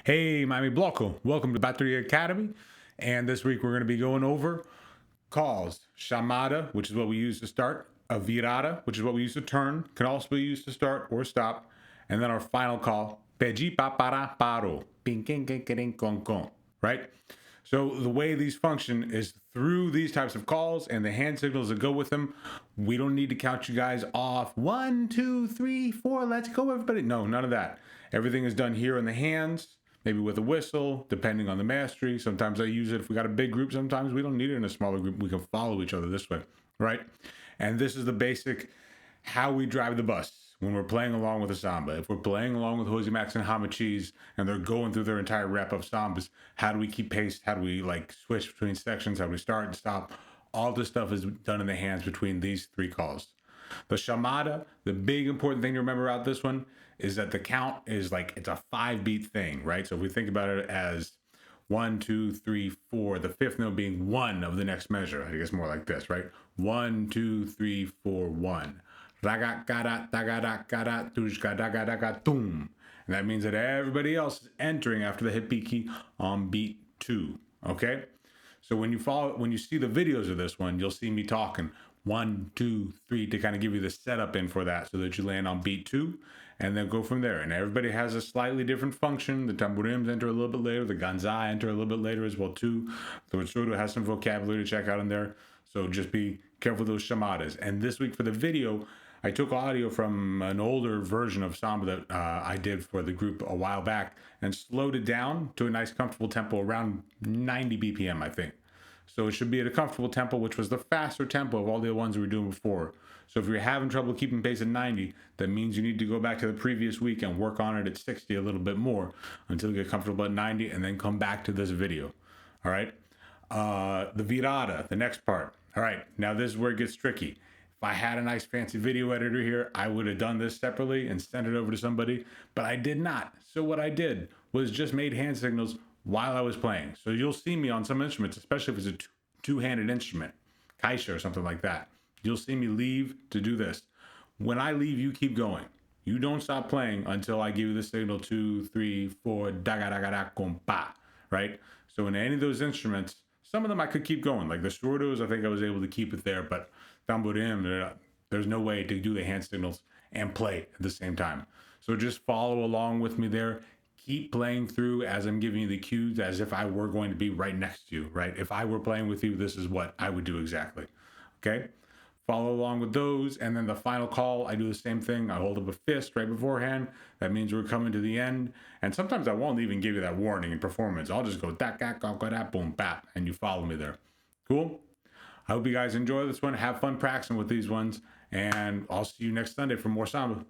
Hey, Miami Blocco. Welcome to Bateria Academy. And this week we're going to be going over calls. Chamada, which is what we use to start. A virada, which is what we use to turn. Can also be used to start or stop. And then our final call, pedi para paro. Right? So the way these function is through these types of calls and the hand signals that go with them. We don't need to count you guys off. 1, 2, 3, 4. Let's go, everybody. No, none of that. Everything is done here in the hands, maybe with a whistle, depending on the mastery. Sometimes I use it if we got a big group. Sometimes we don't need it in a smaller group. We can follow each other this way, right? And this is the basic how we drive the bus when we're playing along with a samba. If we're playing along with Jose Max and Hamachis and they're going through their entire rep of sambas, how do we keep pace? How do we switch between sections? How do we start and stop? All this stuff is done in the hands between these three calls. The chamada, the big important thing to remember about this one is that the count is it's a 5-beat thing, right? So if we think about it as 1, 2, 3, 4, the fifth note being one of the next measure, I guess more like this, right? 1, 2, 3, 4, 1. And that means that everybody else is entering after the hit beat key on beat 2. Okay? So when you see the videos of this one, you'll see me talking 1, 2, 3 to kind of give you the setup in for that so that you land on beat 2 and then go from there. And everybody has a slightly different function. The tamburims enter a little bit later. The ganza enter a little bit later as well too. The Otsudo has some vocabulary to check out in there. So just be careful of those chamadas. And this week for the video, I took audio from an older version of Samba that I did for the group a while back and slowed it down to a nice comfortable tempo around 90 BPM, I think. So it should be at a comfortable tempo, which was the faster tempo of all the ones we were doing before. So if you're having trouble keeping pace at 90, that means you need to go back to the previous week and work on it at 60 a little bit more until you get comfortable at 90 and then come back to this video. All right. The virada, the next part. All right. Now this is where it gets tricky. If I had a nice fancy video editor here, I would have done this separately and sent it over to somebody, but I did not. So what I did was just made hand signals while I was playing. So you'll see me on some instruments, especially if it's a two-handed instrument, kaisha or something like that. You'll see me leave to do this. When I leave, you keep going. You don't stop playing until I give you the signal 2, 3, 4, daga daga da compa, right? So in any of those instruments, some of them I could keep going. Like the surdos, I think I was able to keep it there, but tamborim, there's no way to do the hand signals and play at the same time. So just follow along with me there. Keep playing through as I'm giving you the cues as if I were going to be right next to you, right? If I were playing with you, this is what I would do exactly. Okay? Follow along with those. And then the final call, I do the same thing. I hold up a fist right beforehand. That means we're coming to the end. And sometimes I won't even give you that warning in performance. I'll just go da ga ga ga da boom bap, and you follow me there. Cool? I hope you guys enjoy this one. Have fun practicing with these ones. And I'll see you next Sunday for more Samba.